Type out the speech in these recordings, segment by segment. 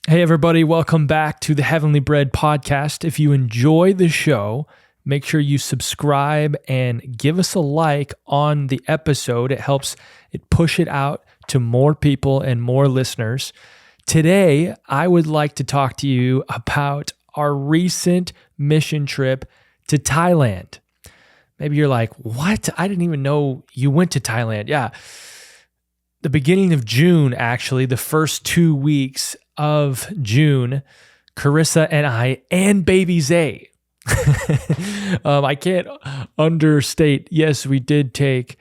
Hey, everybody, welcome back to the Heavenly Bread podcast. If you enjoy the show, make sure you subscribe and give us a like on the episode. It helps it push it out to more people and more listeners. Today, I would like to talk to you about our recent mission trip to Thailand. Maybe you're like, what? I didn't even know you went to Thailand. Yeah. The beginning of June, actually, the first 2 weeks of June, Charissa and I and baby Zay. I can't understate, yes, we did take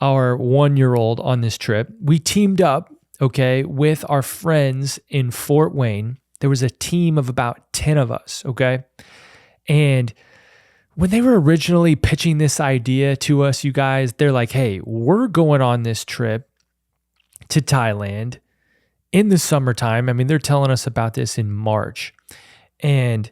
our 1-year-old on this trip. We teamed up, with our friends in Fort Wayne. There was a team of about 10 of us, And when they were originally pitching this idea to us, you guys, they're like, hey, we're going on this trip to Thailand in the summertime. I mean, they're telling us about this in March. And,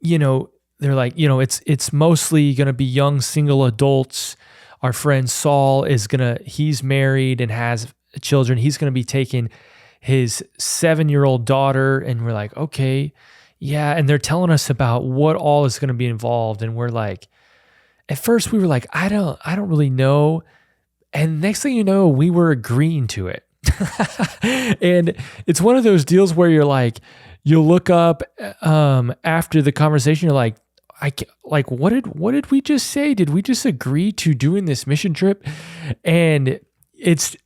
they're like, it's mostly going to be young single adults. Our friend Saul he's married and has children. He's going to be taking his 7-year-old daughter. And we're like, okay, yeah. And they're telling us about what all is going to be involved. And we're like, at first we were like, I don't really know. And next thing you know, we were agreeing to it. And it's one of those deals where you're like, you look up after the conversation, you're like, what did we just say? Did we just agree to doing this mission trip? And it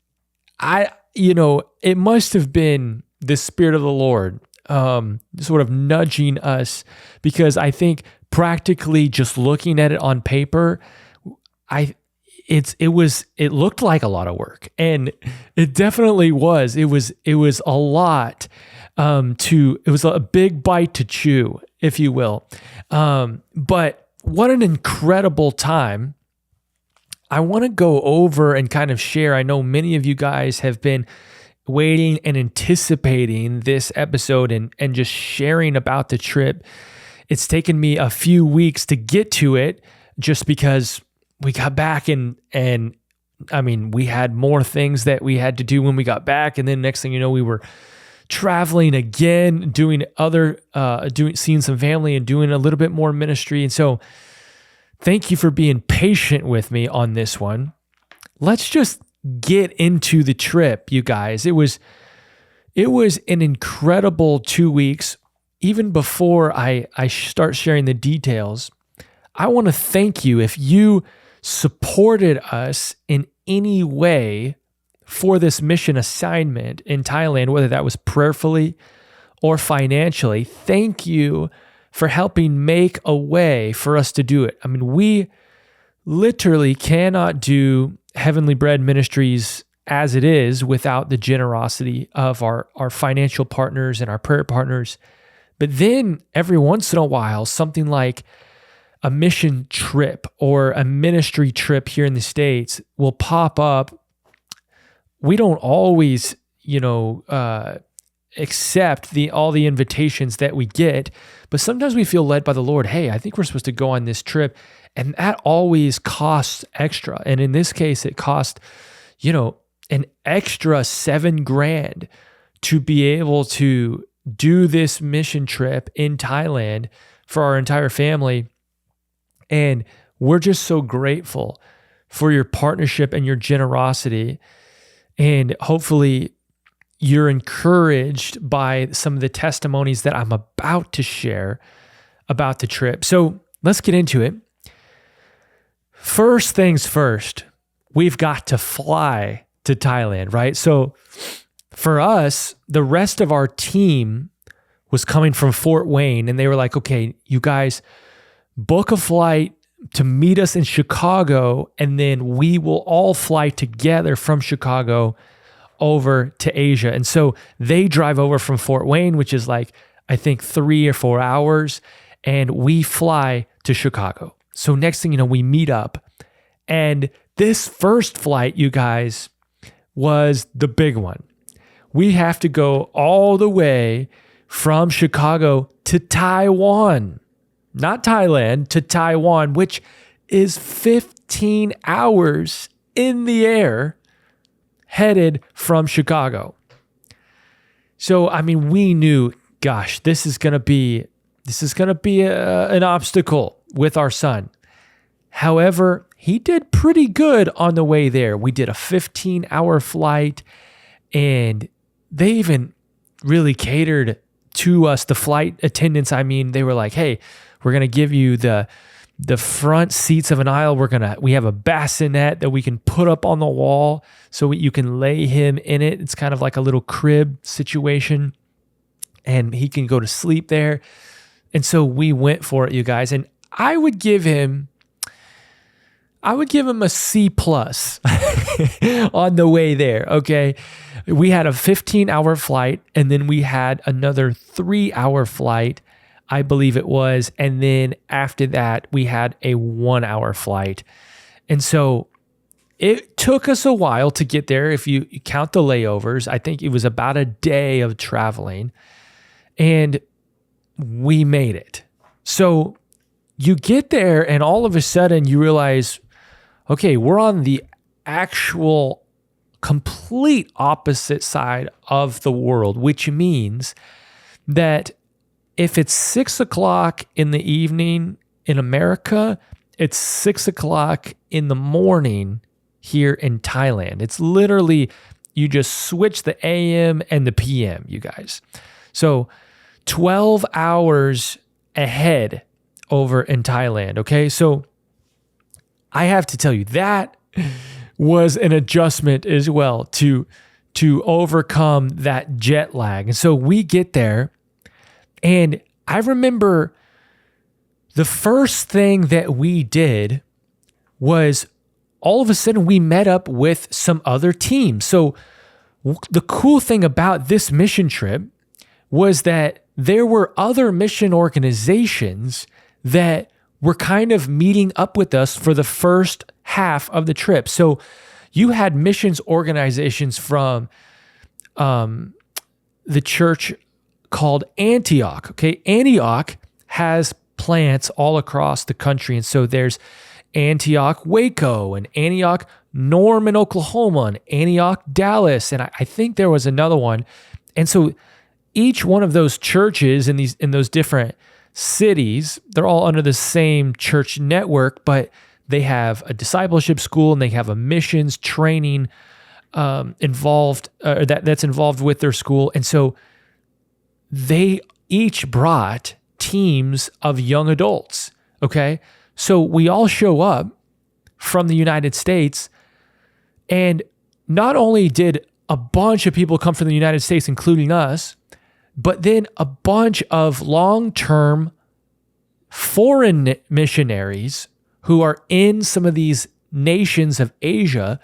must have been the Spirit of the Lord sort of nudging us, because I think practically just looking at it on paper, it looked like a lot of work, and it definitely was. It was a lot it was a big bite to chew, if you will. But what an incredible time. I want to go over and kind of share. I know many of you guys have been waiting and anticipating this episode and just sharing about the trip. It's taken me a few weeks to get to it, just because we got back and I mean, we had more things that we had to do when we got back. And then next thing you know, we were traveling again, seeing some family and doing a little bit more ministry. And so thank you for being patient with me on this one. Let's just get into the trip, you guys. It was an incredible 2 weeks. Even before I start sharing the details, I want to thank you if you supported us in any way for this mission assignment in Thailand, whether that was prayerfully or financially. Thank you for helping make a way for us to do it. I mean, we literally cannot do Heavenly Bread Ministries as it is without the generosity of our financial partners and our prayer partners. But then every once in a while, something like a mission trip or a ministry trip here in the States will pop up. We don't always, accept all the invitations that we get, but sometimes we feel led by the Lord. Hey, I think we're supposed to go on this trip. And that always costs extra. And in this case, it cost, an extra $7,000 to be able to do this mission trip in Thailand for our entire family. And we're just so grateful for your partnership and your generosity. And hopefully you're encouraged by some of the testimonies that I'm about to share about the trip. So let's get into it. First things first, we've got to fly to Thailand, right? So for us, the rest of our team was coming from Fort Wayne, and they were like, okay, you guys book a flight to meet us in Chicago, and then we will all fly together from Chicago over to Asia. And so they drive over from Fort Wayne, which is like, I think 3 or 4 hours, and we fly to Chicago. So next thing you know, we meet up, and this first flight, you guys, was the big one. We have to go all the way from Chicago to Taiwan. Not Thailand, to Taiwan, which is 15 hours in the air headed from Chicago. So, I mean, we knew, gosh, this is going to be an obstacle with our son. However, he did pretty good on the way there. We did a 15-hour flight, and they even really catered to us, the flight attendants. I mean, they were like, hey, we're going to give you the front seats of an aisle. We have a bassinet that we can put up on the wall so you can lay him in it. It's kind of like a little crib situation, and he can go to sleep there. And so we went for it, you guys. And I would give him a C+ on the way there. Okay. We had a 15-hour flight, and then we had another 3-hour flight, I believe it was. And then after that, we had a 1-hour flight. And so it took us a while to get there. If you count the layovers, I think it was about a day of traveling, and we made it. So you get there, and all of a sudden you realize, okay, we're on the actual complete opposite side of the world, which means that if it's 6 o'clock in the evening in America, it's 6 o'clock in the morning here in Thailand. It's literally, you just switch the AM and the PM, you guys. So 12 hours ahead over in Thailand. Okay. So I have to tell you, that was an adjustment as well to overcome that jet lag. And so we get there, and I remember the first thing that we did was all of a sudden we met up with some other teams. So the cool thing about this mission trip was that there were other mission organizations that were kind of meeting up with us for the first half of the trip. So you had missions organizations from the church called Antioch. Okay, Antioch has plants all across the country. And so there's Antioch, Waco, and Antioch, Norman, Oklahoma, and Antioch, Dallas. And I think there was another one. And so each one of those churches in those different cities, they're all under the same church network, but they have a discipleship school and they have a missions training involved that's involved with their school. And so they each brought teams of young adults. Okay. So we all show up from the United States, and not only did a bunch of people come from the United States, including us, but then a bunch of long-term foreign missionaries who are in some of these nations of Asia,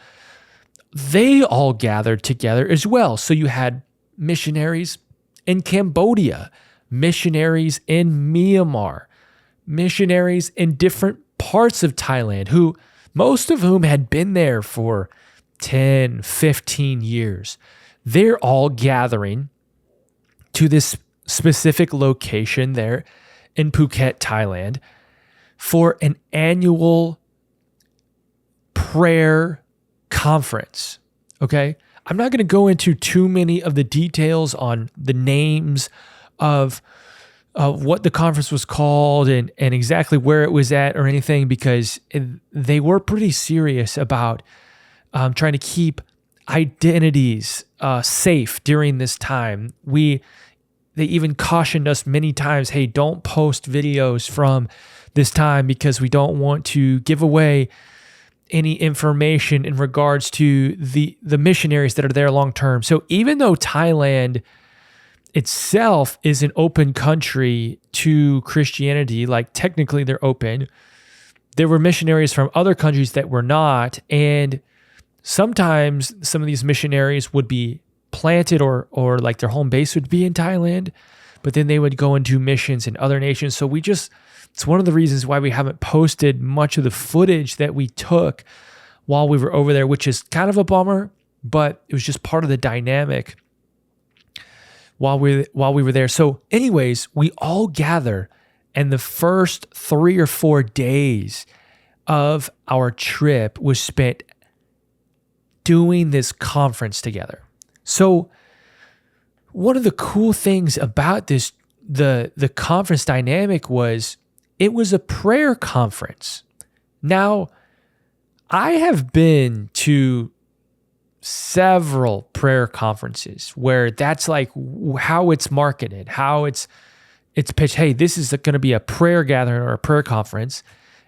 they all gathered together as well. So you had missionaries in Cambodia, missionaries in Myanmar, missionaries in different parts of Thailand, who most of whom had been there for 10, 15 years. They're all gathering to this specific location there in Phuket, Thailand, for an annual prayer conference. Okay? I'm not going to go into too many of the details on the names of what the conference was called and exactly where it was at or anything, because they were pretty serious about trying to keep identities safe during this time. They even cautioned us many times, hey, don't post videos from this time because we don't want to give away any information in regards to the missionaries that are there long term. So even though Thailand itself is an open country to Christianity, like technically they're open, there were missionaries from other countries that were not. And sometimes some of these missionaries would be planted or like their home base would be in Thailand, but then they would go into missions in other nations. So it's one of the reasons why we haven't posted much of the footage that we took while we were over there, which is kind of a bummer, but it was just part of the dynamic while we were there. So anyways, we all gather, and the first 3 or 4 days of our trip was spent doing this conference together. So one of the cool things about this, the conference dynamic was it was a prayer conference. Now, I have been to several prayer conferences where that's like how it's marketed, how it's pitched. Hey, this is going to be a prayer gathering or a prayer conference.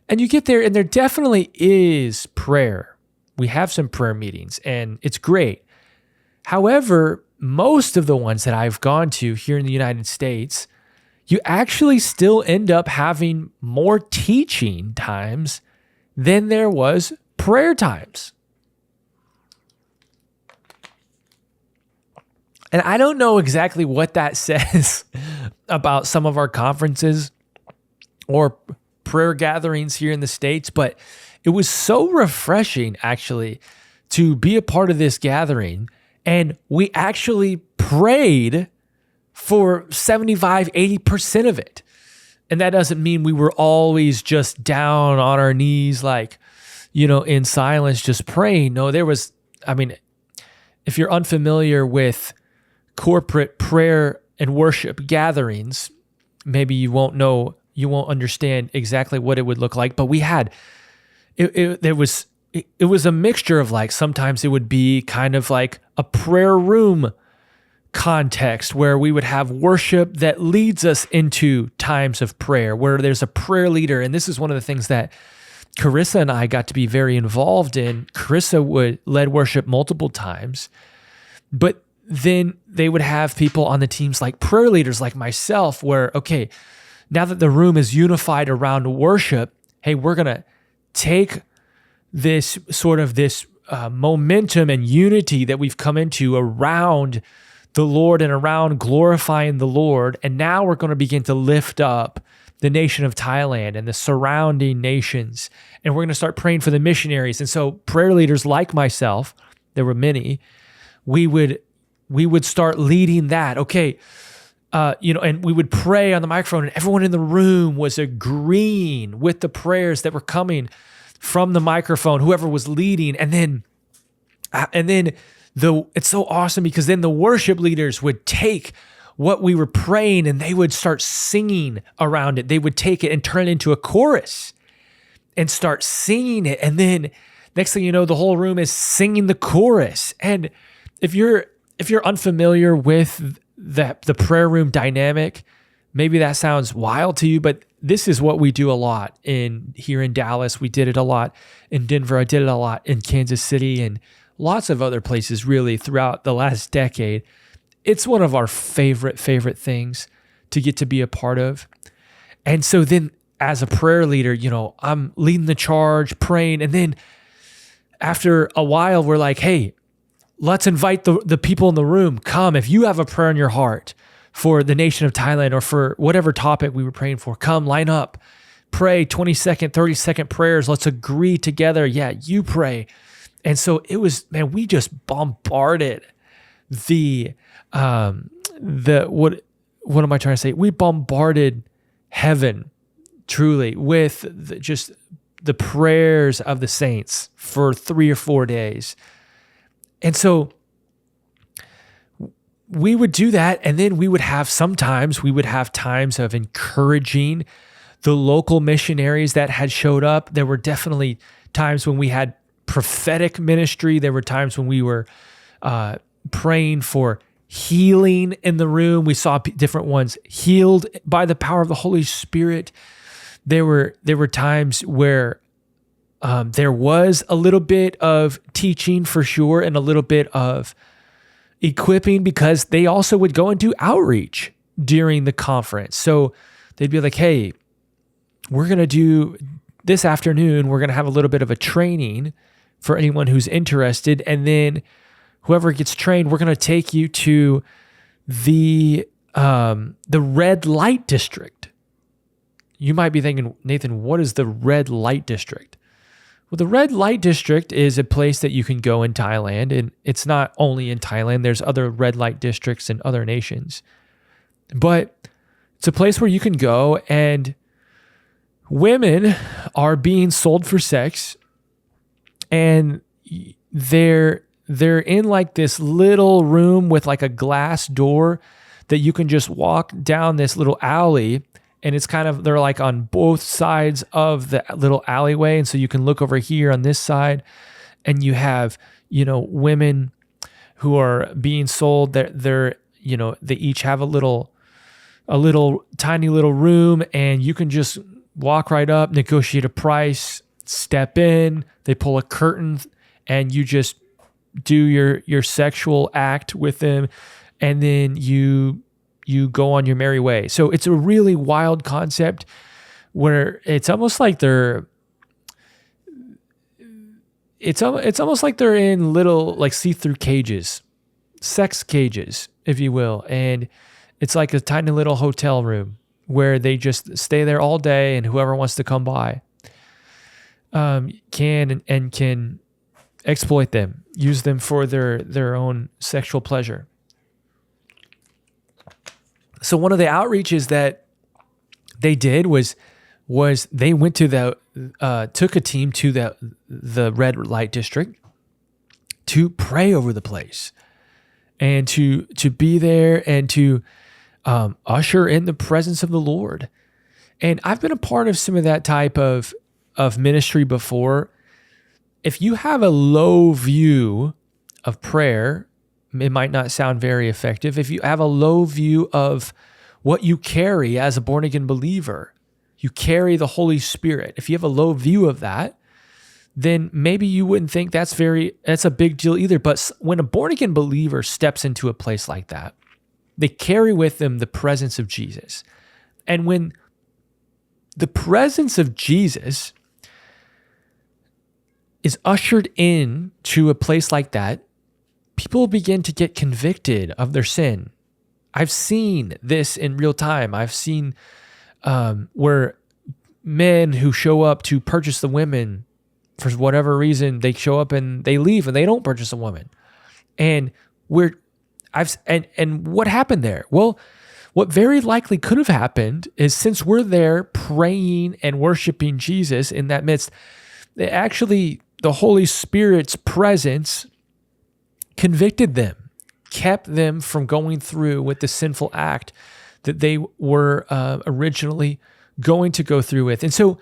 And you get there and there definitely is prayer. We have some prayer meetings and it's great. However, most of the ones that I've gone to here in the United States, you actually still end up having more teaching times than there was prayer times. And I don't know exactly what that says about some of our conferences or prayer gatherings here in the States, but it was so refreshing actually to be a part of this gathering. And we actually prayed for 75, 80% of it. And that doesn't mean we were always just down on our knees, like, in silence, just praying. No, if you're unfamiliar with corporate prayer and worship gatherings, maybe you won't understand exactly what it would look like. But we had, it was a mixture of like, sometimes it would be kind of like a prayer room context where we would have worship that leads us into times of prayer, where there's a prayer leader. And this is one of the things that Charissa and I got to be very involved in. Charissa led worship multiple times, but then they would have people on the teams like prayer leaders like myself where, okay, now that the room is unified around worship, hey, we're going to take this momentum and unity that we've come into around the Lord and around glorifying the Lord. And now we're going to begin to lift up the nation of Thailand and the surrounding nations. And we're going to start praying for the missionaries. And so prayer leaders like myself, there were many, we would start leading that. Okay. And we would pray on the microphone and everyone in the room was agreeing with the prayers that were coming from the microphone, whoever was leading. And then it's so awesome because then the worship leaders would take what we were praying and they would start singing around it. They would take it and turn it into a chorus and start singing it. And then next thing you know, the whole room is singing the chorus. And if you're unfamiliar with the prayer room dynamic, maybe that sounds wild to you, but this is what we do a lot here in Dallas. We did it a lot in Denver. I did it a lot in Kansas City and lots of other places really throughout the last decade. It's one of our favorite things to get to be a part of. And so then as a prayer leader, I'm leading the charge, praying. And then after a while, we're like, hey, let's invite the people in the room. Come, if you have a prayer in your heart for the nation of Thailand or for whatever topic we were praying for, come line up, pray 20-second, 30-second prayers. Let's agree together. Yeah, you pray. And so it was, man, we just bombarded what am I trying to say? We bombarded heaven truly with just the prayers of the saints for 3 or 4 days. And so we would do that. And then we would have times of encouraging the local missionaries that had showed up. There were definitely times when we had prophetic ministry. There were times when we were praying for healing in the room. We saw different ones healed by the power of the Holy Spirit. There were times where there was a little bit of teaching for sure and a little bit of equipping because they also would go and do outreach during the conference. So they'd be like, hey, we're going to do this afternoon, we're going to have a little bit of a training for anyone who's interested. And then whoever gets trained, we're going to take you to the red light district. You might be thinking, Nathan, what is the red light district? Well, the red light district is a place that you can go in Thailand, and it's not only in Thailand. There's other red light districts in other nations. But it's a place where you can go and women are being sold for sex, and they're in like this little room with like a glass door that you can just walk down this little alley, and it's kind of, they're like on both sides of the little alleyway. And so you can look over here on this side, and you have, women who are being sold. They're they each have a little tiny little room, and you can just walk right up, negotiate a price, step in, they pull a curtain, and you just do your sexual act with them, and then you go on your merry way. So it's a really wild concept where it's almost like it's almost like they're in little like see-through cages, sex cages, if you will. And it's like a tiny little hotel room where they just stay there all day, and whoever wants to come by can exploit them, use them for their own sexual pleasure. So one of the outreaches that they did was they went to took a team to the red light district to pray over the place, and to be there and to usher in the presence of the Lord. And I've been a part of some of that type of ministry before. If you have a low view of prayer, it might not sound very effective. If you have a low view of what you carry as a born-again believer, you carry the Holy Spirit. If you have a low view of that, then maybe you wouldn't think that's a big deal either. But when a born-again believer steps into a place like that, they carry with them the presence of Jesus. And when the presence of Jesus is ushered in to a place like that, people begin to get convicted of their sin. I've seen this in real time. I've seen where men who show up to purchase the women, for whatever reason, they show up and they leave and they don't purchase a woman. And what happened there? Well, what very likely could have happened is, since we're there praying and worshiping Jesus in that midst, actually the Holy Spirit's presence convicted them, kept them from going through with the sinful act that they were originally going to go through with. And so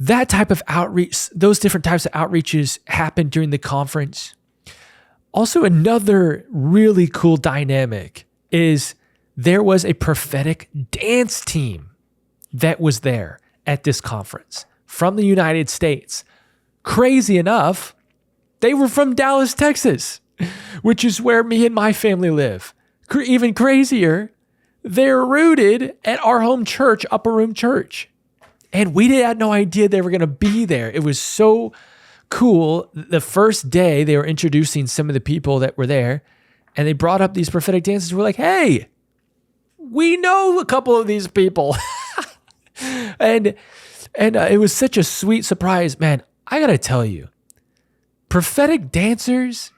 that type of outreach, those different types of outreaches happened during the conference. Also, another really cool dynamic is there was a prophetic dance team that was there at this conference from the United States. Crazy enough, they were from Dallas, Texas, which is where me and my family live. Even crazier, they're rooted at our home church, Upper Room Church. And we had no idea they were going to be there. It was so cool. The first day they were introducing some of the people that were there, and they brought up these prophetic dances. We're like, hey, we know a couple of these people. and it was such a sweet surprise. Man, I got to tell you, prophetic dancers,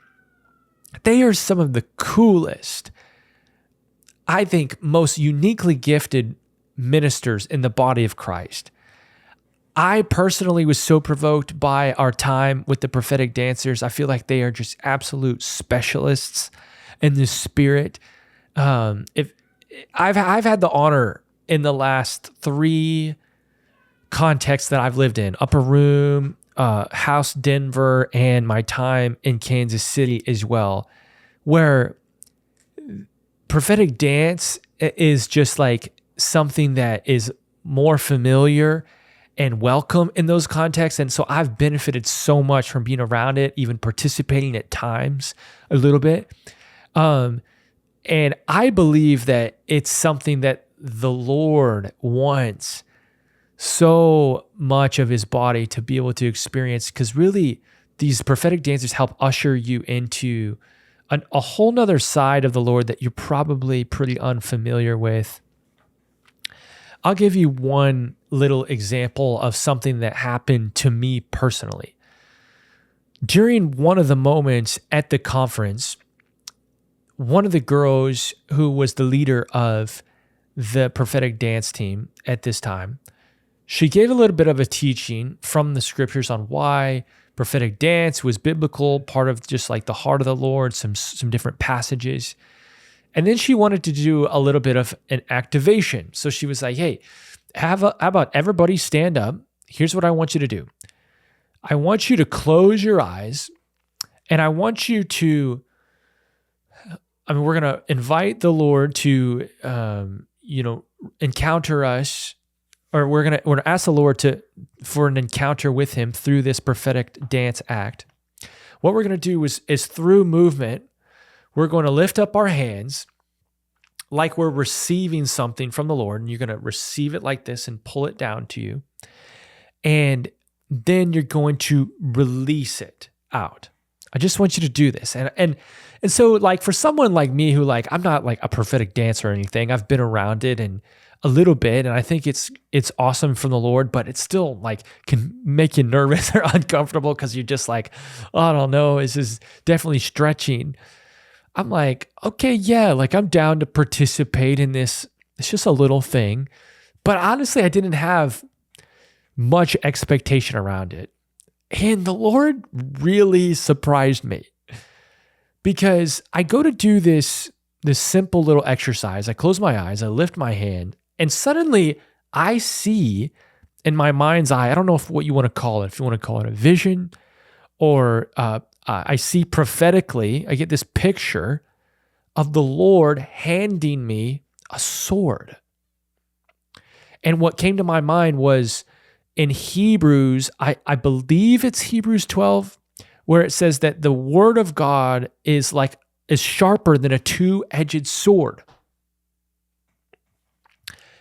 they are some of the coolest, I think, most uniquely gifted ministers in the body of Christ. I personally was so provoked by our time with the prophetic dancers. I feel like they are just absolute specialists in the spirit. If I've had the honor in the last 3 contexts that I've lived in, Upper Room, House Denver, and my time in Kansas City as well, where prophetic dance is just like something that is more familiar and welcome in those contexts. And so I've benefited so much from being around it, even participating at times a little bit. And I believe that it's something that the Lord wants so much of his body to be able to experience, because really these prophetic dancers help usher you into a whole nother side of the Lord that you're probably pretty unfamiliar with. I'll give you one little example of something that happened to me personally. During one of the moments at the conference, one of the girls who was the leader of the prophetic dance team at this time, she gave a little bit of a teaching from the scriptures on why prophetic dance was biblical, part of just like the heart of the Lord, some different passages. And then she wanted to do a little bit of an activation. So she was like, hey, how about everybody stand up? Here's what I want you to do. I want you to close your eyes, and I want you to, we're going to invite the Lord to, encounter us, or we're going to ask the Lord for an encounter with him through this prophetic dance act. What we're going to do is through movement, we're going to lift up our hands like we're receiving something from the Lord, and you're going to receive it like this and pull it down to you. And then you're going to release it out. I just want you to do this. And so like for someone like me who like, I'm not like a prophetic dancer or anything, I've been around it and a little bit, and I think it's awesome from the Lord, but it still like can make you nervous or uncomfortable because you're just like, oh, I don't know, this is definitely stretching. I'm like, okay, yeah, like I'm down to participate in this. It's just a little thing. But honestly, I didn't have much expectation around it. And the Lord really surprised me because I go to do this simple little exercise. I close my eyes, I lift my hand, and suddenly I see in my mind's eye, I don't know what you want to call it, if you want to call it a vision, or I see prophetically, I get this picture of the Lord handing me a sword. And what came to my mind was in Hebrews, I believe it's Hebrews 12, where it says that the word of God is sharper than a two-edged sword.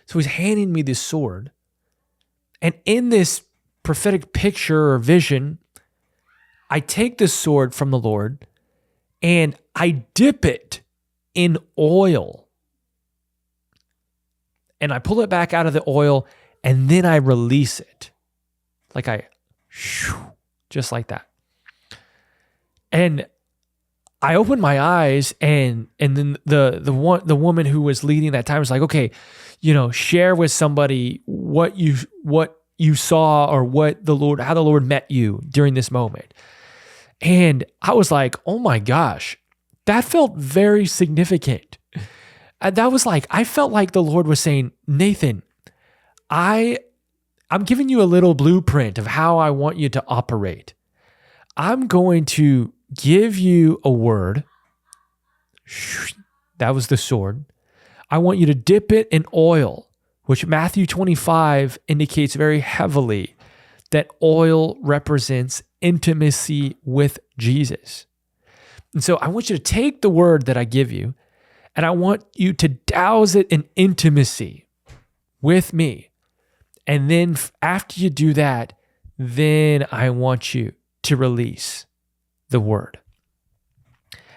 So he's handing me this sword. And in this prophetic picture or vision, I take this sword from the Lord and I dip it in oil. And I pull it back out of the oil and then I release it. Just like that. And I opened my eyes and then the woman who was leading that time was like, okay, share with somebody what you saw or how the Lord met you during this moment. And I was like, oh my gosh, that felt very significant. And that was like, I felt like the Lord was saying, Nathan, I'm giving you a little blueprint of how I want you to operate. I'm going to give you a word. That was the sword. I want you to dip it in oil, which Matthew 25 indicates very heavily that oil represents intimacy with Jesus. And so I want you to take the word that I give you, and I want you to douse it in intimacy with me. And then after you do that, then I want you to release the word.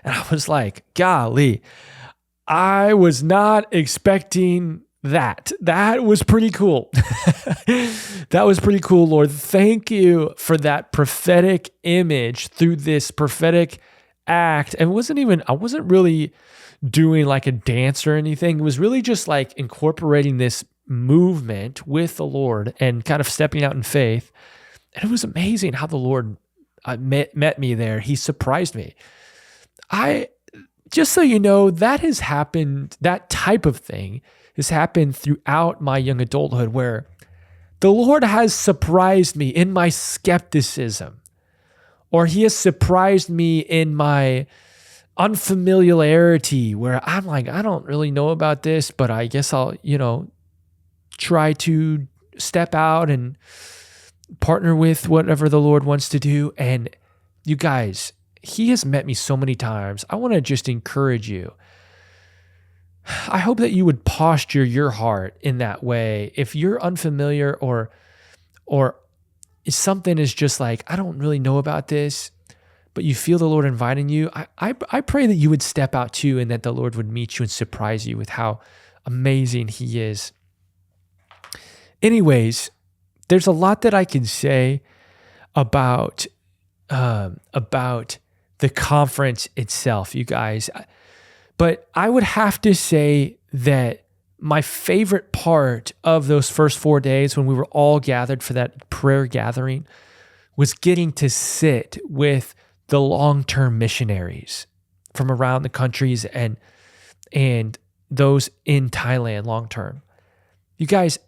And I was like, golly, I was not expecting that. That was pretty cool. That was pretty cool, Lord. Thank you for that prophetic image through this prophetic act. And I wasn't really doing like a dance or anything. It was really just like incorporating this movement with the Lord and kind of stepping out in faith. And it was amazing how the Lord met me there. He surprised me. Just so you know, that has happened, that type of thing has happened throughout my young adulthood where the Lord has surprised me in my skepticism, or he has surprised me in my unfamiliarity where I'm like, I don't really know about this, but I guess I'll, try to step out and partner with whatever the Lord wants to do. And you guys, he has met me so many times. I want to just encourage you. I hope that you would posture your heart in that way. If you're unfamiliar or something is just like, I don't really know about this, but you feel the Lord inviting you, I pray that you would step out too, and that the Lord would meet you and surprise you with how amazing he is. Anyways, there's a lot that I can say about the conference itself, you guys. But I would have to say that my favorite part of those first 4 days when we were all gathered for that prayer gathering was getting to sit with the long-term missionaries from around the countries and those in Thailand long-term. You guys,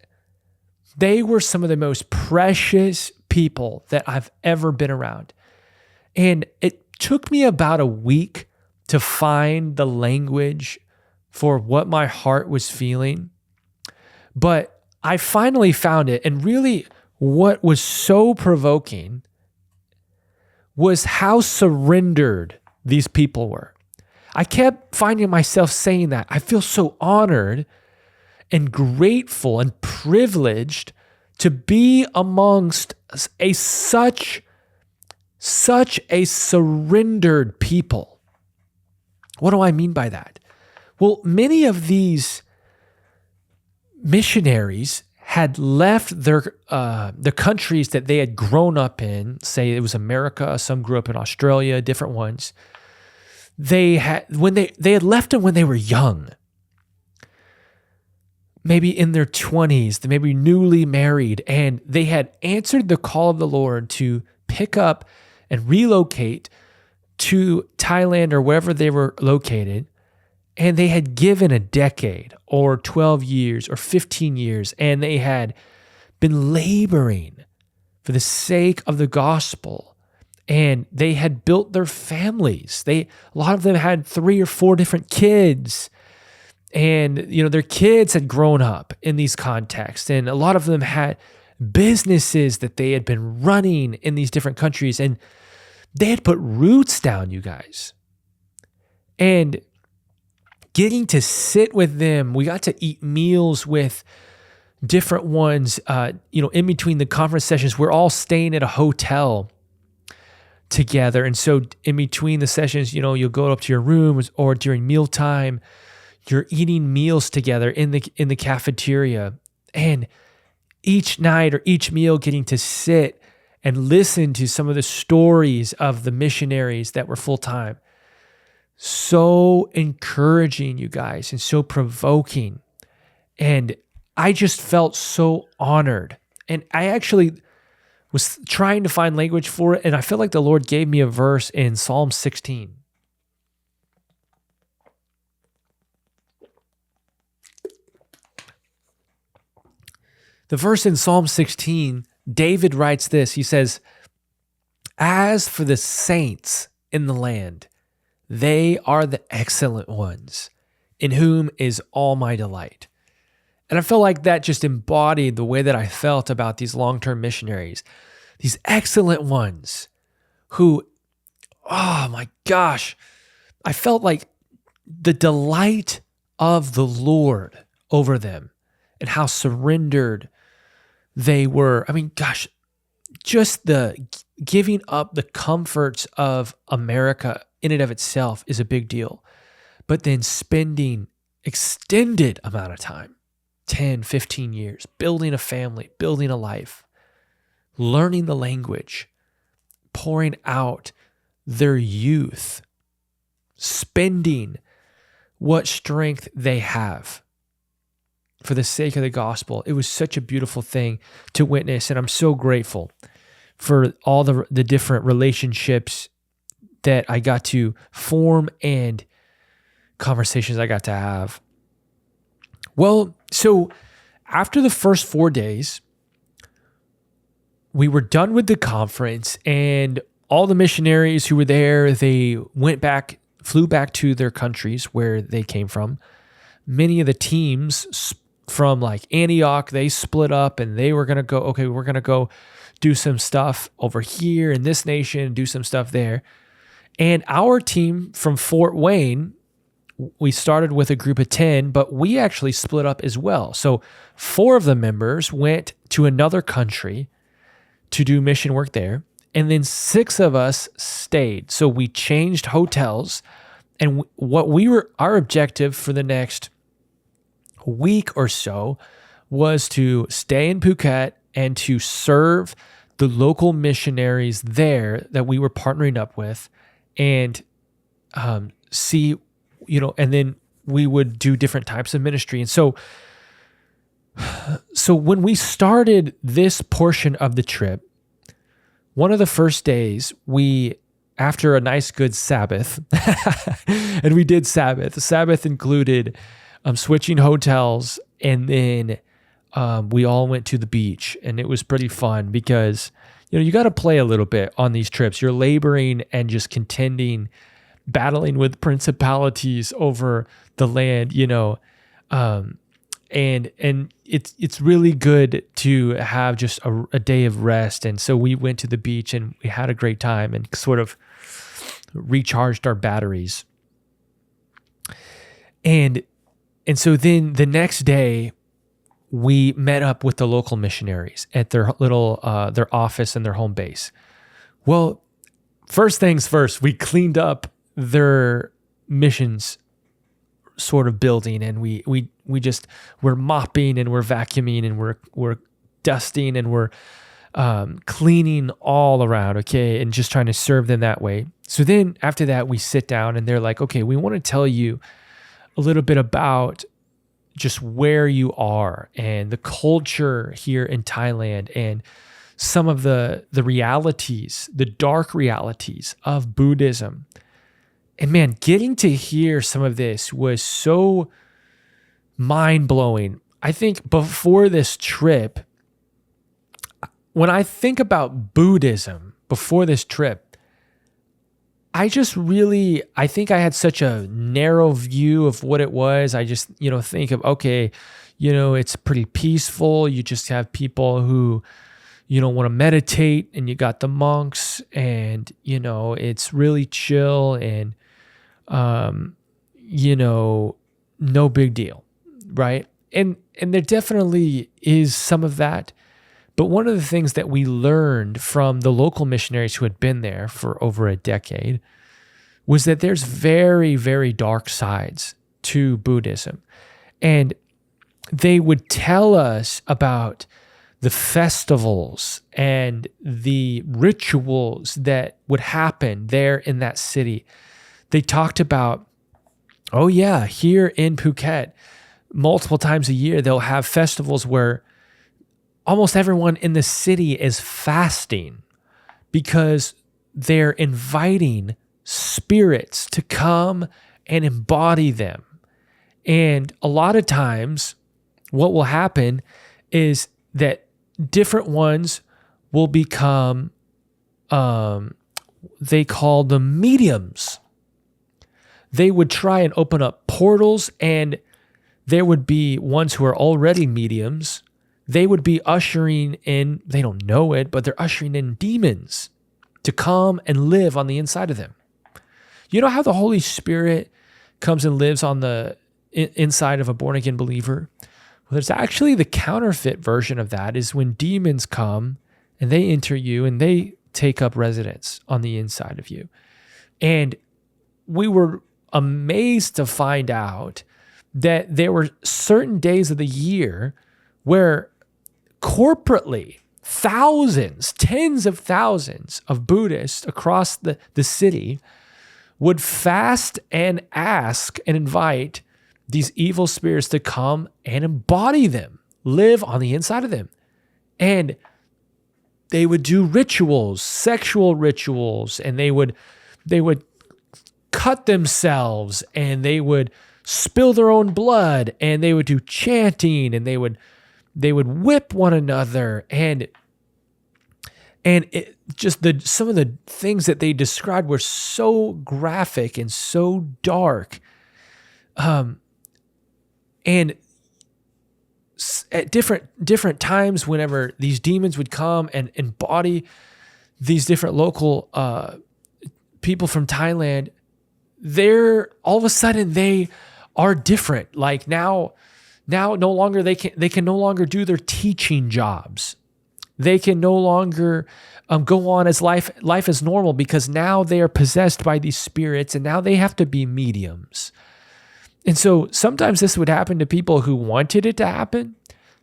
they were some of the most precious people that I've ever been around. And it took me about a week to find the language for what my heart was feeling. But I finally found it. And really, what was so provoking was how surrendered these people were. I kept finding myself saying that. I feel so honored and grateful and privileged to be amongst such a surrendered people. What do I mean by that? Well, many of these missionaries had left the countries that they had grown up in. Say it was America, some grew up in Australia, different ones. They had left them when they were young. Maybe in their 20s, they may be newly married, and they had answered the call of the Lord to pick up and relocate to Thailand or wherever they were located. And they had given a decade or 12 years or 15 years, and they had been laboring for the sake of the gospel. And they had built their families. A lot of them had 3 or 4 different kids. And, their kids had grown up in these contexts. And a lot of them had businesses that they had been running in these different countries. And they had put roots down, you guys. And getting to sit with them, we got to eat meals with different ones, in between the conference sessions. We're all staying at a hotel together. And so in between the sessions, you'll go up to your rooms, or during mealtime, you're eating meals together in the cafeteria, and each night or each meal getting to sit and listen to some of the stories of the missionaries that were full-time. So encouraging, you guys, and so provoking. And I just felt so honored. And I actually was trying to find language for it, and I feel like the Lord gave me a verse in Psalm 16. The verse in Psalm 16, David writes this. He says, "As for the saints in the land, they are the excellent ones, in whom is all my delight." And I feel like that just embodied the way that I felt about these long-term missionaries, these excellent ones who, oh my gosh, I felt like the delight of the Lord over them and how surrendered they were. I mean, gosh, just the giving up the comforts of America in and of itself is a big deal. But then spending extended amount of time, 10, 15 years, building a family, building a life, learning the language, pouring out their youth, spending what strength they have for the sake of the gospel. It was such a beautiful thing to witness, and I'm so grateful for all the different relationships that I got to form and conversations I got to have. Well, so after the first 4 days, we were done with the conference, and all the missionaries who were there, they flew back to their countries where they came from. Many of the teams from like Antioch, they split up, and they were going to go, okay, we're going to go do some stuff over here in this nation, do some stuff there. And our team from Fort Wayne, we started with a group of 10, but we actually split up as well. So 4 of the members went to another country to do mission work there, and then 6 of us stayed. So we changed hotels, and our objective for the next week or so was to stay in Phuket and to serve the local missionaries there that we were partnering up with, and see, and then we would do different types of ministry. And so when we started this portion of the trip, one of the first days, after a nice good Sabbath, and we did Sabbath. The Sabbath included switching hotels, and then we all went to the beach, and it was pretty fun because, you got to play a little bit on these trips. You're laboring and just contending, battling with principalities over the land, and it's really good to have just a day of rest. And so we went to the beach and we had a great time and sort of recharged our batteries. And so then the next day we met up with the local missionaries at their little, their office and their home base. Well, first things first, we cleaned up their missions sort of building, and we're mopping and we're vacuuming and we're dusting and we're cleaning all around, okay, and just trying to serve them that way. So then after that, we sit down and they're like, okay, we want to tell you a little bit about just where you are and the culture here in Thailand and some of the realities, the dark realities of Buddhism. And man, getting to hear some of this was so mind-blowing. I think before this trip, when I think about Buddhism before this trip, I think I had such a narrow view of what it was. I just, think of, okay, it's pretty peaceful. You just have people who, want to meditate, and you got the monks, and, it's really chill and, no big deal, right? And there definitely is some of that. But one of the things that we learned from the local missionaries who had been there for over a decade was that there's very, very dark sides to Buddhism. And they would tell us about the festivals and the rituals that would happen there in that city. They talked about, oh yeah, here in Phuket, multiple times a year, they'll have festivals where almost everyone in the city is fasting because they're inviting spirits to come and embody them. And a lot of times what will happen is that different ones will become, they call them mediums. They would try and open up portals, and there would be ones who are already mediums. They would be ushering in, they don't know it, but they're ushering in demons to come and live on the inside of them. You know how the Holy Spirit comes and lives on the inside of a born-again believer? Well, there's actually the counterfeit version of that is when demons come and they enter you and they take up residence on the inside of you. And we were amazed to find out that there were certain days of the year where corporately thousands, tens of thousands of Buddhists across the city would fast and ask and invite these evil spirits to come and embody them, live on the inside of them. And they would do rituals, sexual rituals, and they would cut themselves, and they would spill their own blood, and they would do chanting, and they would whip one another, and some of the things that they described were so graphic and so dark. And at different times, whenever these demons would come and embody these different local people from Thailand, all of a sudden they are different. Like now no longer they can no longer do their teaching jobs. They can no longer go on as life as normal, because now they are possessed by these spirits, and now they have to be mediums. And so sometimes this would happen to people who wanted it to happen.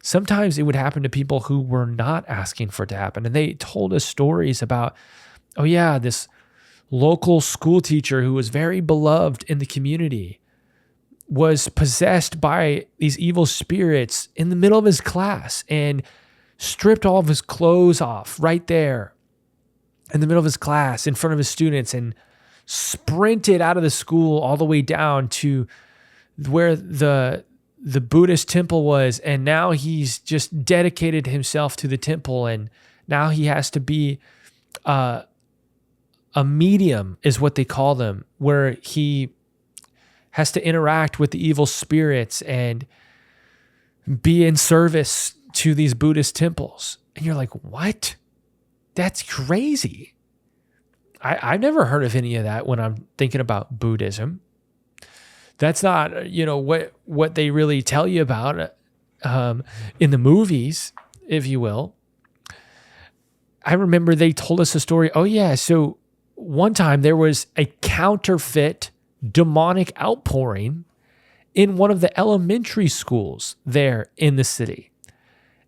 Sometimes it would happen to people who were not asking for it to happen. And they told us stories about, oh yeah, this local school teacher who was very beloved in the community was possessed by these evil spirits in the middle of his class and stripped all of his clothes off right there in the middle of his class in front of his students and sprinted out of the school all the way down to where the Buddhist temple was. And now he's just dedicated himself to the temple. And now he has to be a medium, is what they call them, where he has to interact with the evil spirits and be in service to these Buddhist temples. And you're like, what? That's crazy. I've never heard of any of that when I'm thinking about Buddhism. That's not, what they really tell you about in the movies, if you will. I remember they told us a story. Oh yeah, so one time there was a counterfeit demonic outpouring in one of the elementary schools there in the city.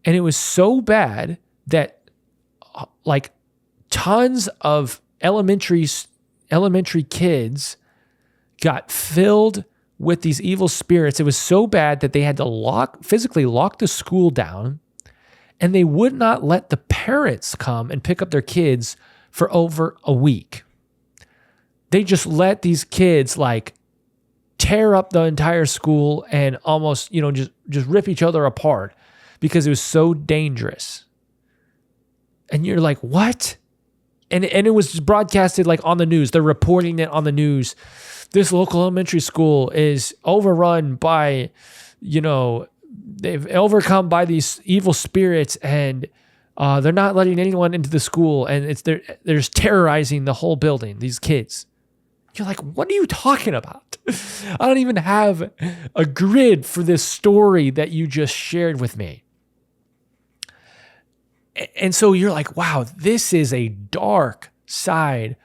And it was so bad that like tons of elementary kids got filled with these evil spirits. It was so bad that they had to physically lock the school down, and they would not let the parents come and pick up their kids for over a week. They just let these kids like tear up the entire school and almost, just rip each other apart because it was so dangerous. And you're like, what? And it was broadcasted like on the news. They're reporting it on the news. This local elementary school is overrun by, they've overcome by these evil spirits, and they're not letting anyone into the school, and they're just terrorizing the whole building, these kids. You're like, what are you talking about? I don't even have a grid for this story that you just shared with me. And so you're like, wow, this is a dark side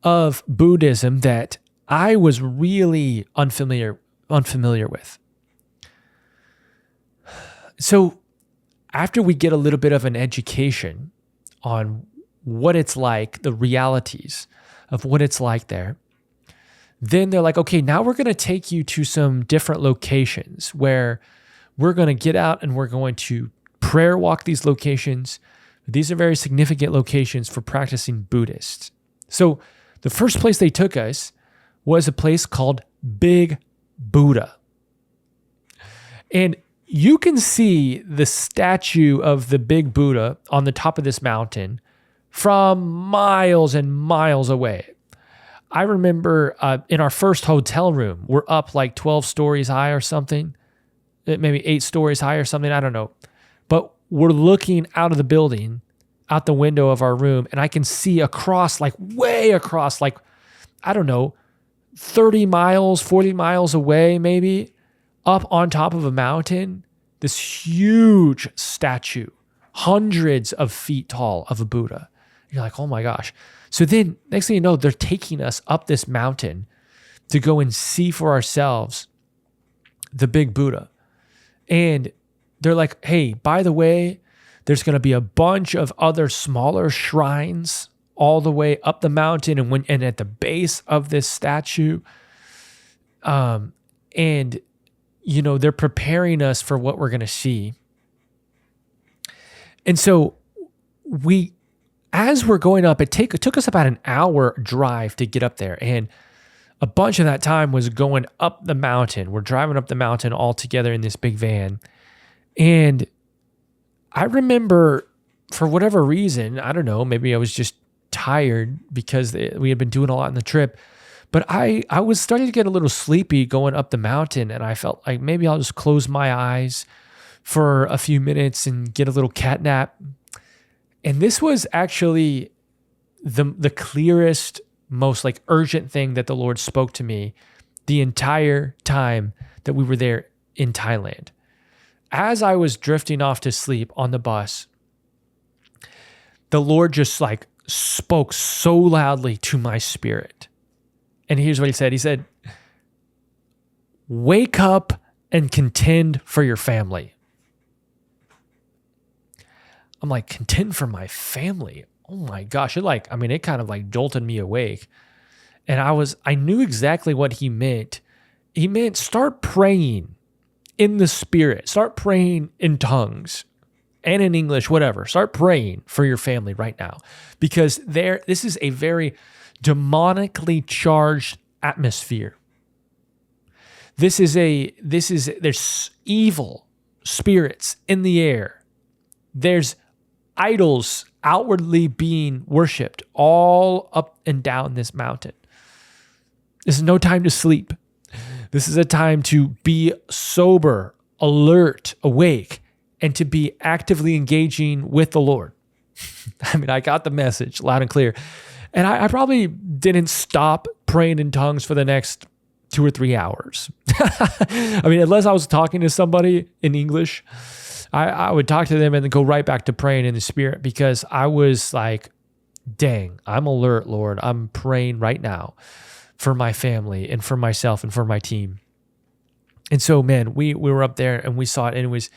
of Buddhism that I was really unfamiliar with. So after we get a little bit of an education on what it's like, the realities of what it's like there, then they're like, okay, now we're going to take you to some different locations where we're going to get out and we're going to prayer walk these locations. These are very significant locations for practicing Buddhists. So the first place they took us was a place called Big Buddha. And you can see the statue of the Big Buddha on the top of this mountain from miles and miles away. I remember in our first hotel room, we're up like 12 stories high or something, maybe 8 stories high or something, I don't know. But we're looking out of the building, out the window of our room, and I can see across, like way across, like, I don't know, 30 miles, 40 miles away maybe, up on top of a mountain, this huge statue, hundreds of feet tall of a Buddha. You're like, oh my gosh. So then next thing you know, they're taking us up this mountain to go and see for ourselves the Big Buddha. And they're like, hey, by the way, there's going to be a bunch of other smaller shrines all the way up the mountain and at the base of this statue. And, they're preparing us for what we're going to see. And so as we're going up, it took us about an hour drive to get up there. And a bunch of that time was going up the mountain. We're driving up the mountain all together in this big van. And I remember, for whatever reason, I don't know, maybe I was just tired because we had been doing a lot on the trip, but I was starting to get a little sleepy going up the mountain, and I felt like maybe I'll just close my eyes for a few minutes and get a little cat nap. And this was actually the clearest, most like urgent thing that the Lord spoke to me the entire time that we were there in Thailand. As I was drifting off to sleep on the bus, the Lord just like spoke so loudly to my spirit. And here's what he said. He said, wake up and contend for your family. I'm like, contend for my family? Oh my gosh. It kind of like jolted me awake. And I knew exactly what he meant. He meant start praying in the spirit, start praying in tongues. and in English, whatever. Start praying for your family right now, because this is a very demonically charged atmosphere. There's evil spirits in the air. There's idols outwardly being worshiped all up and down this mountain. This is no time to sleep. This is a time to be sober, alert, awake, and to be actively engaging with the Lord. I mean, I got the message loud and clear. And I probably didn't stop praying in tongues for the next 2 or 3 hours. I mean, unless I was talking to somebody in English, I would talk to them and then go right back to praying in the Spirit, because I was like, dang, I'm alert, Lord. I'm praying right now for my family and for myself and for my team. And so, man, we were up there and we saw it, and it was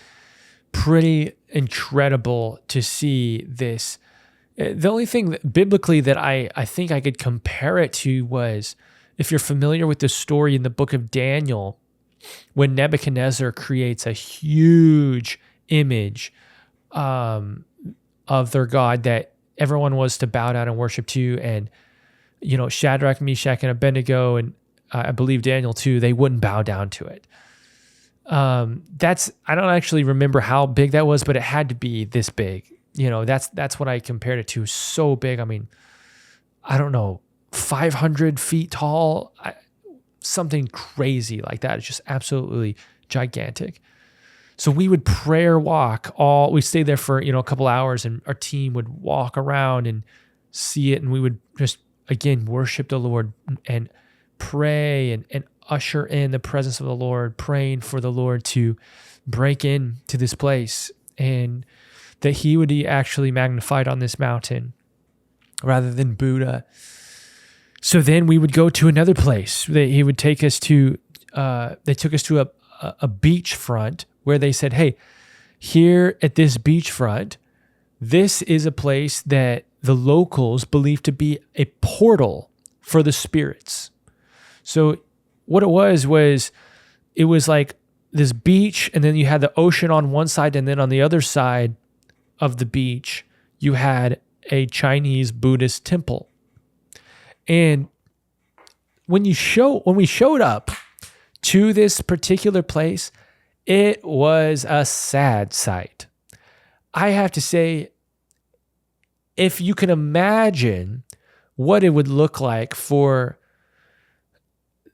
pretty incredible to see this. The only thing biblically that I think I could compare it to was, if you're familiar with the story in the book of Daniel, when Nebuchadnezzar creates a huge image of their God that everyone was to bow down and worship to, and Shadrach, Meshach, and Abednego, and I believe Daniel too, they wouldn't bow down to it. I don't actually remember how big that was, but it had to be this big. That's what I compared it to. So big. I mean, I don't know, 500 feet tall, something crazy like that. It's just absolutely gigantic. So we would prayer walk we stayed there for, a couple hours, and our team would walk around and see it. And we would just, again, worship the Lord and pray and usher in the presence of the Lord, praying for the Lord to break into this place and that he would be actually magnified on this mountain rather than Buddha. So then we would go to another place that he would take us to. They took us to a beachfront where they said, hey, here at this beachfront, this is a place that the locals believe to be a portal for the spirits. So what it was like this beach, and then you had the ocean on one side, and then on the other side of the beach, you had a Chinese Buddhist temple. And when we showed up to this particular place, it was a sad sight. I have to say, if you can imagine what it would look like for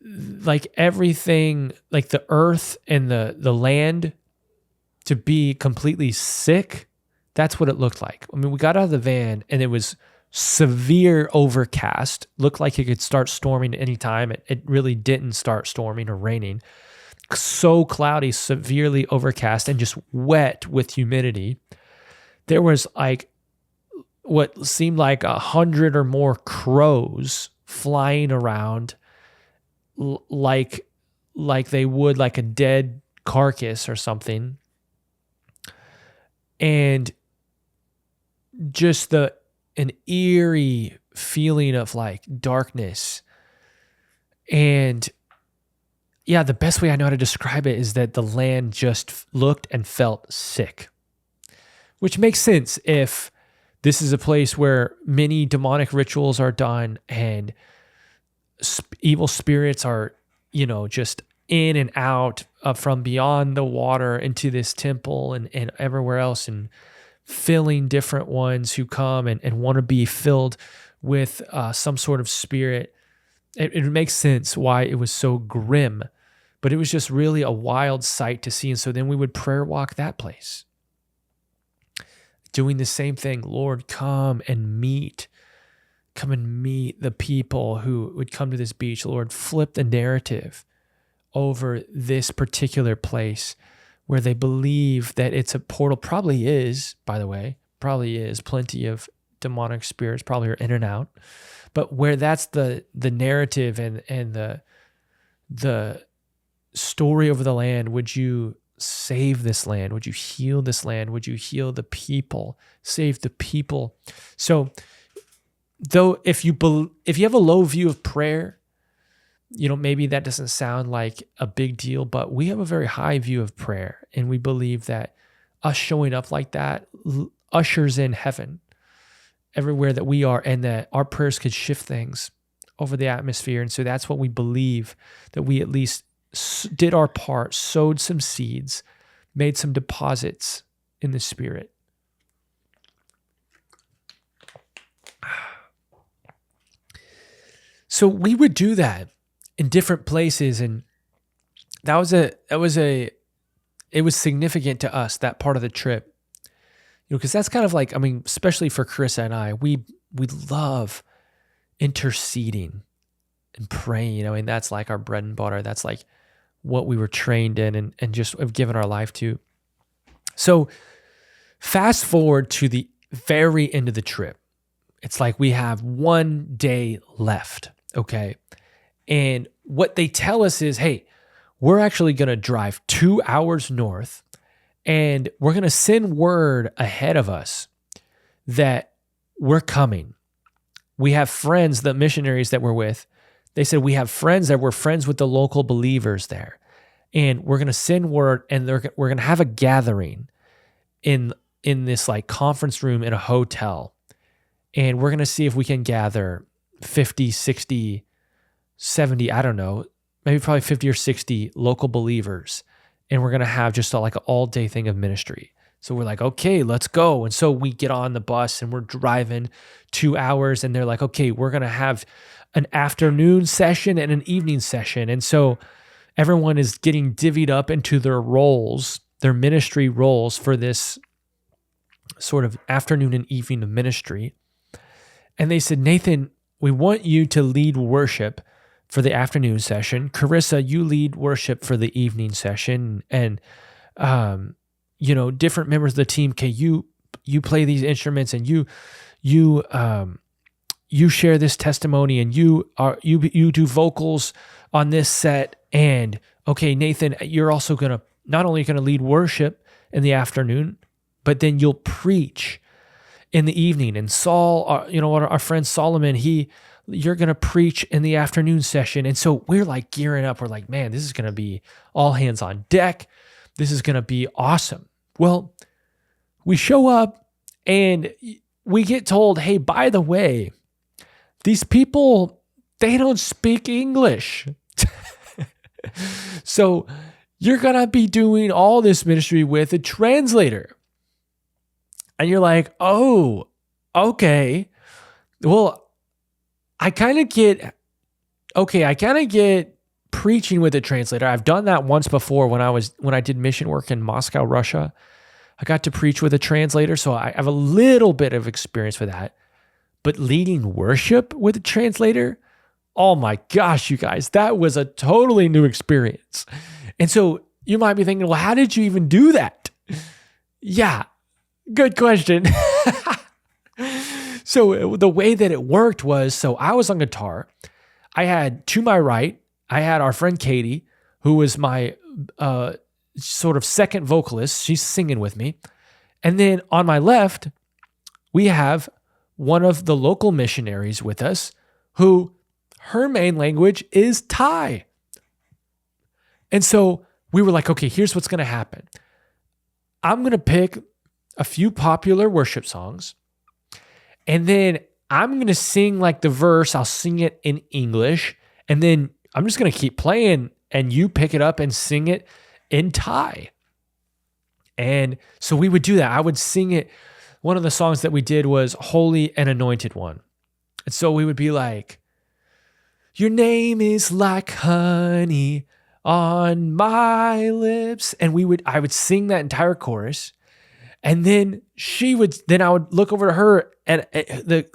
like everything, like the earth and the land to be completely sick, that's what it looked like. I mean, we got out of the van and it was severe overcast. Looked like it could start storming at any time. It really didn't start storming or raining. So cloudy, severely overcast, and just wet with humidity. There was like what seemed like 100 or more crows flying around like they would like a dead carcass or something. And just an eerie feeling of like darkness. And yeah, the best way I know how to describe it is that the land just looked and felt sick, which makes sense if this is a place where many demonic rituals are done and evil spirits are, just in and out from beyond the water into this temple and everywhere else, and filling different ones who come and want to be filled with some sort of spirit. It makes sense why it was so grim, but it was just really a wild sight to see. And so then we would prayer walk that place, doing the same thing. Lord, come and meet the people who would come to this beach. Lord, flip the narrative over this particular place where they believe that it's a portal. Probably is, by the way, plenty of demonic spirits probably are in and out, but where that's the narrative and the story over the land. Would you save this land? Would you heal this land? Would you heal the people? Save the people. So though, if you have a low view of prayer, maybe that doesn't sound like a big deal, but we have a very high view of prayer, and we believe that us showing up like that ushers in heaven everywhere that we are, and that our prayers could shift things over the atmosphere. And so that's what we believe, that we at least did our part, sowed some seeds, made some deposits in the Spirit. So we would do that in different places, and it was significant to us, that part of the trip. Because that's kind of like, especially for Charissa and I, we love interceding and praying, and that's like our bread and butter. That's like what we were trained in and just have given our life to. So fast forward to the very end of the trip. It's like we have 1 day left, okay? And what they tell us is, hey, we're actually going to drive 2 hours north, and we're going to send word ahead of us that we're coming. We have friends, the missionaries that we're with, they said we have friends that were friends with the local believers there. And we're going to send word, and we're going to have a gathering in this like conference room in a hotel. And we're going to see if we can gather 50, 60, 70, I don't know, maybe probably 50 or 60 local believers. And we're going to have just like an all-day thing of ministry. So we're like, okay, let's go. And so we get on the bus and we're driving 2 hours, and they're like, okay, we're going to have an afternoon session and an evening session. And so everyone is getting divvied up into their roles, their ministry roles for this sort of afternoon and evening of ministry. And they said, Nathan, we want you to lead worship for the afternoon session. Charissa, you lead worship for the evening session. And, different members of the team, okay, you play these instruments, and you share this testimony, and you do vocals on this set. And okay, Nathan, you're also not only going to lead worship in the afternoon, but then you'll preach in the evening. And Saul, our friend Solomon, you're going to preach in the afternoon session. And so we're like gearing up. We're like, man, this is going to be all hands on deck. This is going to be awesome. Well, we show up and we get told, hey, by the way, these people, they don't speak English. So you're going to be doing all this ministry with a translator. And you're like, oh, okay. Well, I kind of get preaching with a translator. I've done that once before when I did mission work in Moscow, Russia. I got to preach with a translator, so I have a little bit of experience with that. But leading worship with a translator, oh my gosh, you guys, that was a totally new experience. And so you might be thinking, well, how did you even do that? Yeah, good question. So the way that it worked was, so I was on guitar. I had, to my right, I had our friend Katie, who was my sort of second vocalist. She's singing with me. And then on my left, we have one of the local missionaries with us, who her main language is Thai. And so we were like, okay, here's what's going to happen. I'm going to pick a few popular worship songs, and then I'm going to sing like the verse. I'll sing it in English, and then I'm just going to keep playing, and you pick it up and sing it in Thai. And so we would do that. I would sing it. One of the songs that we did was Holy and Anointed One. And so we would be like, your name is like honey on my lips. And I would sing that entire chorus. And then I would look over to her and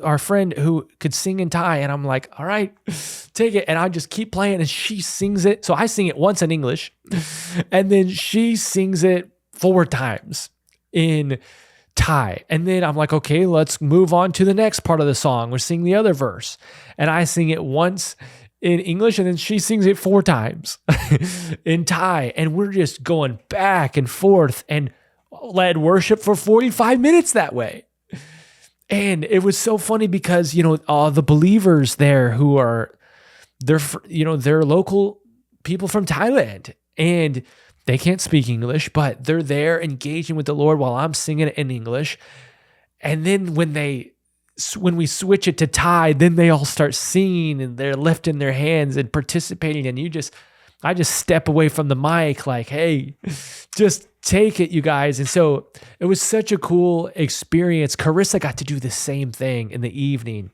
our friend who could sing in Thai. And I'm like, all right, take it. And I just keep playing, and she sings it. So I sing it once in English, and then she sings it 4 times in Thai. And then I'm like, okay, let's move on to the next part of the song. We're singing the other verse, and I sing it once in English, and then she sings it 4 times in Thai. And we're just going back and forth and led worship for 45 minutes that way. And it was so funny because, all the believers there they're local people from Thailand, and They can't speak English, but they're there engaging with the Lord while I'm singing it in English. And then when we switch it to Thai, then they all start singing and they're lifting their hands and participating. And I just step away from the mic like, hey, just take it, you guys. And so it was such a cool experience. Charissa got to do the same thing in the evening.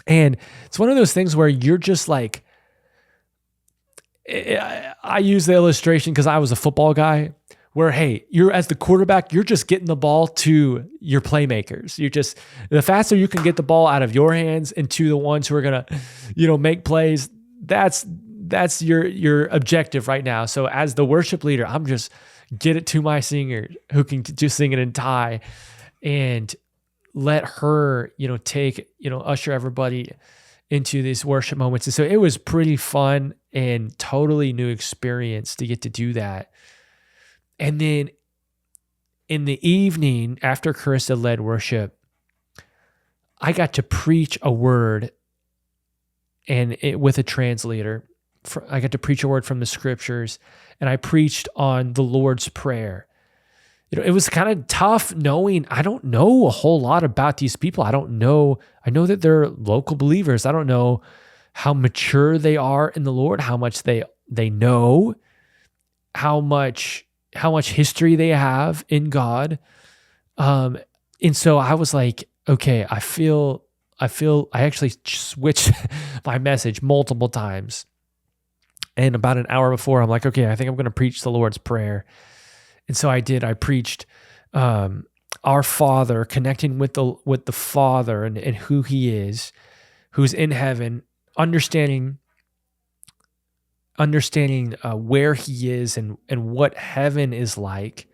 And it's one of those things where you're just like, I use the illustration because I was a football guy where, hey, you're as the quarterback, you're just getting the ball to your playmakers. The faster you can get the ball out of your hands and to the ones who are going to, make plays, that's your objective right now. So as the worship leader, I'm just get it to my singer who can just sing it in Thai and let her, usher everybody into these worship moments. And so it was pretty fun and totally new experience to get to do that. And then in the evening, after Charissa led worship, I got to preach a word with a translator. I got to preach a word from the scriptures, and I preached on the Lord's Prayer. It was kind of tough knowing I don't know a whole lot about these people. I know that they're local believers. I don't know how mature they are in the Lord, how much they know, how much history they have in God. And so I was like, okay, I actually switched my message multiple times. And about an hour before, I'm like, okay, I think I'm going to preach the Lord's Prayer. And so I did. I preached our Father, connecting with the Father and who He is, who's in heaven, understanding where He is and what heaven is like,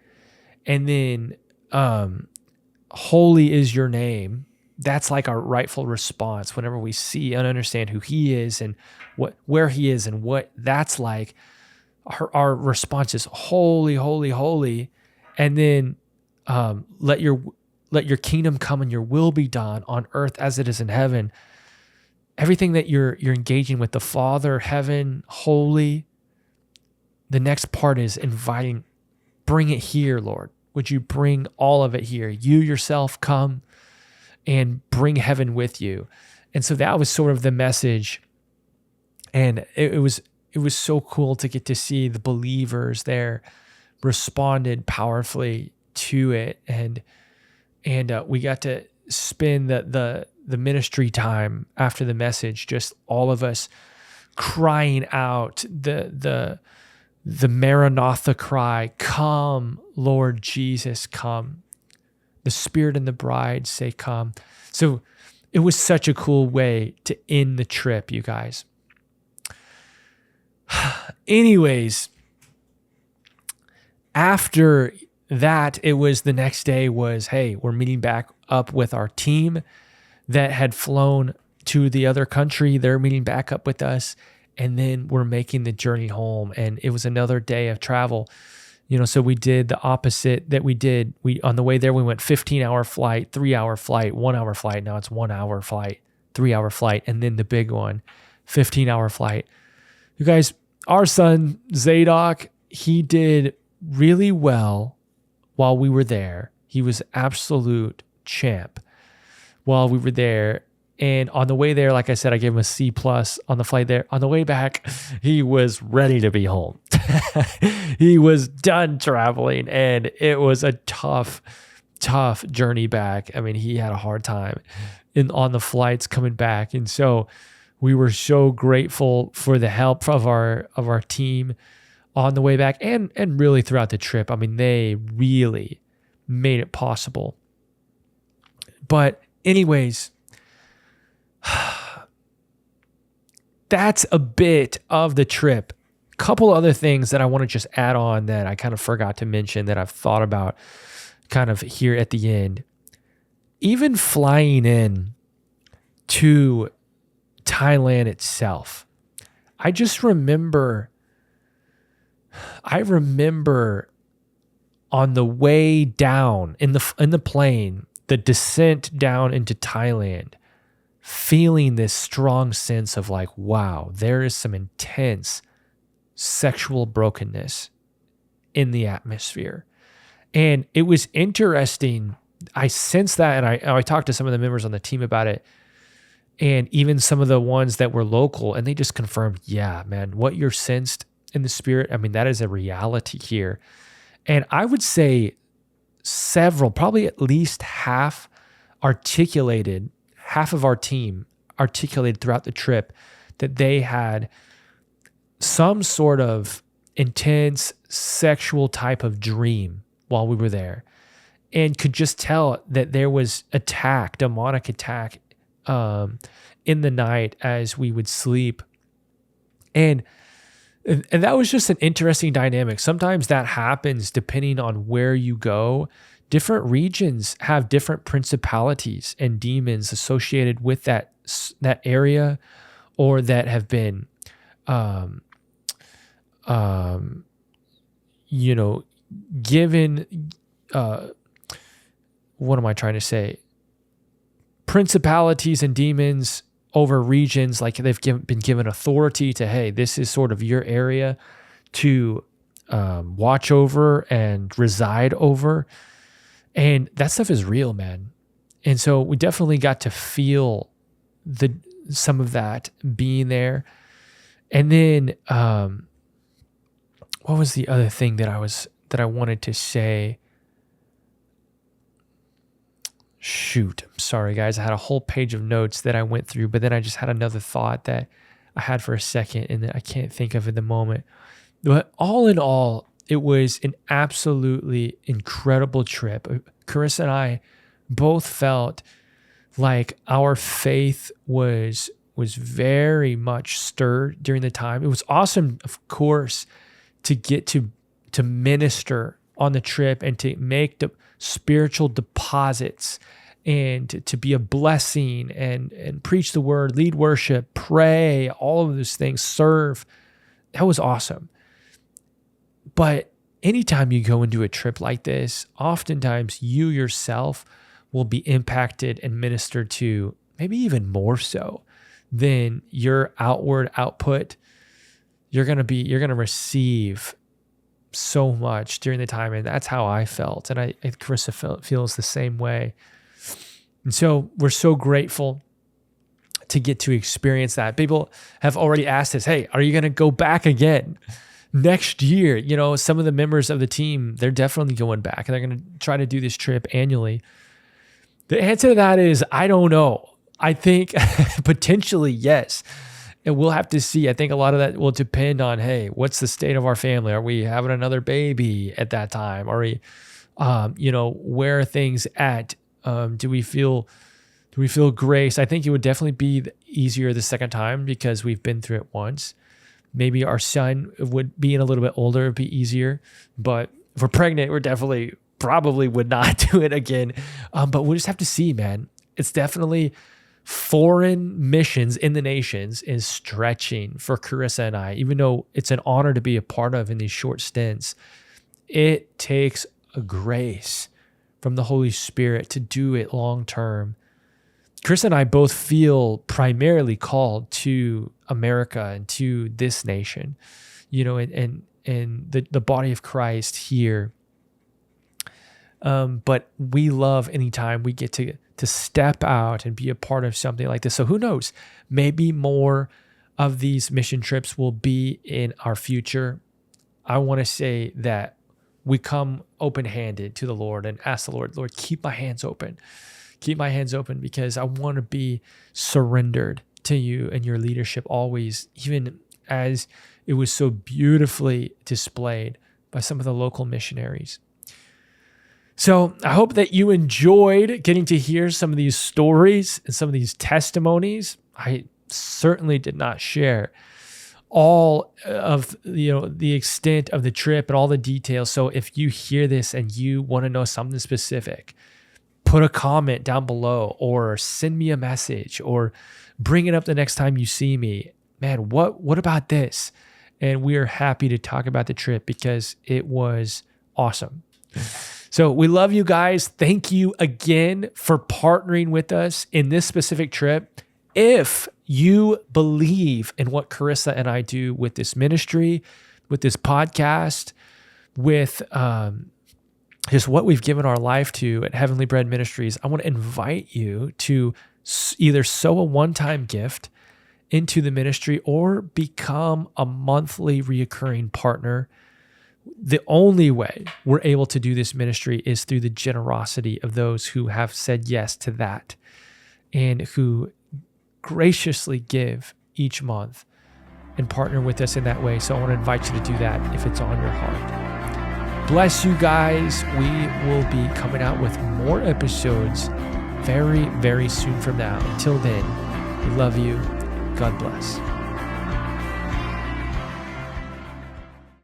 and then holy is your name. That's like our rightful response whenever we see and understand who He is and where He is and what that's like. Our response is holy, holy, holy, and then let your kingdom come and your will be done on earth as it is in heaven. Everything that you're engaging with the Father, heaven, holy. The next part is inviting, bring it here, Lord. Would you bring all of it here? You yourself come and bring heaven with you. And so that was sort of the message. And it was so cool to get to see the believers there responded powerfully to it. And we got to spend the ministry time after the message, just all of us crying out the Maranatha cry, come, Lord Jesus, come. The Spirit and the bride say, come. So it was such a cool way to end the trip, you guys. Anyways, after that, it was the next day was, hey, we're meeting back up with our team that had flown to the other country. They're meeting back up with us. And then we're making the journey home. And it was another day of travel. So we did the opposite that we did. On the way there, we went 15-hour flight, 3-hour flight, 1-hour flight. Now it's 1-hour flight, 3-hour flight. And then the big one, 15-hour flight. You guys, our son, Zadok, he did really well while we were there. He was absolute champ while we were there. And on the way there, like I said, I gave him a C+ on the flight there. On the way back, he was ready to be home. He was done traveling, and it was a tough journey back. I mean, he had a hard time on the flights coming back. And so we were so grateful for the help of our team on the way back and really throughout the trip. I mean, they really made it possible. But anyways, that's a bit of the trip. Couple other things that I want to just add on that I kind of forgot to mention that I've thought about kind of here at the end. Even flying in to Thailand itself, I remember on the way down in the plane, the descent down into Thailand, feeling this strong sense of like, wow, there is some intense sexual brokenness in the atmosphere. And it was interesting. I sensed that, and I talked to some of the members on the team about it, and even some of the ones that were local, and they just confirmed, yeah, man, what you're sensed in the spirit, I mean, that is a reality here. And I would say probably at least half of our team articulated throughout the trip that they had some sort of intense sexual type of dream while we were there, and could just tell that there was demonic attack in the night as we would sleep. And that was just an interesting dynamic. Sometimes that happens depending on where you go. Different regions have different principalities and demons associated with that area, or that have been, given, what am I trying to say? Principalities and demons over regions, like they've been given authority to, hey, this is sort of your area to watch over and reside over. And that stuff is real, man. And so we definitely got to feel some of that being there. And then what was the other thing that I wanted to say? Shoot, I'm sorry, guys. I had a whole page of notes that I went through, but then I just had another thought that I had for a second and that I can't think of at the moment. But all in all, it was an absolutely incredible trip. Charissa and I both felt like our faith was very much stirred during the time. It was awesome, of course, to get to minister on the trip and to make the spiritual deposits and to be a blessing and preach the word, lead worship, pray, all of those things, serve. That was awesome. But anytime you go into a trip like this, oftentimes you yourself will be impacted and ministered to, maybe even more so than your outward output. You're going to receive so much during the time. And that's how I felt. And I Charissa feels the same way. And so we're so grateful to get to experience that. People have already asked us, hey, are you going to go back again next year? You know, some of the members of the team, they're definitely going back and they're going to try to do this trip annually. The answer to that is, I don't know. I think potentially yes. And we'll have to see. I think a lot of that will depend on, hey, what's the state of our family? Are we having another baby at that time? Are we, where are things at? Do we feel grace? I think it would definitely be easier the second time because we've been through it once. Maybe our son would, being a little bit older, it'd be easier. But if we're pregnant, we're probably would not do it again. But we'll just have to see, man. It's definitely foreign missions in the nations is stretching for Charissa and I, even though it's an honor to be a part of in these short stints. It takes a grace from the Holy Spirit to do it long term. Charissa and I both feel primarily called to America and to this nation, and the body of Christ here. But we love anytime we get to step out and be a part of something like this. So who knows? Maybe more of these mission trips will be in our future. I want to say that we come open-handed to the Lord and ask the Lord, keep my hands open. Keep my hands open because I want to be surrendered to you and your leadership always, even as it was so beautifully displayed by some of the local missionaries. So I hope that you enjoyed getting to hear some of these stories and some of these testimonies. I certainly did not share all of the extent of the trip and all the details. So if you hear this and you want to know something specific, put a comment down below or send me a message or bring it up the next time you see me. Man, what about this? And we are happy to talk about the trip because it was awesome. So we love you guys. Thank you again for partnering with us in this specific trip. If you believe in what Charissa and I do with this ministry, with this podcast, with just what we've given our life to at Heavenly Bread Ministries, I want to invite you to either sow a one-time gift into the ministry or become a monthly reoccurring partner. The only way we're able to do this ministry is through the generosity of those who have said yes to that and who graciously give each month and partner with us in that way. So I want to invite you to do that if it's on your heart. Bless you guys. We will be coming out with more episodes very, very soon from now. Until then, we love you. God bless.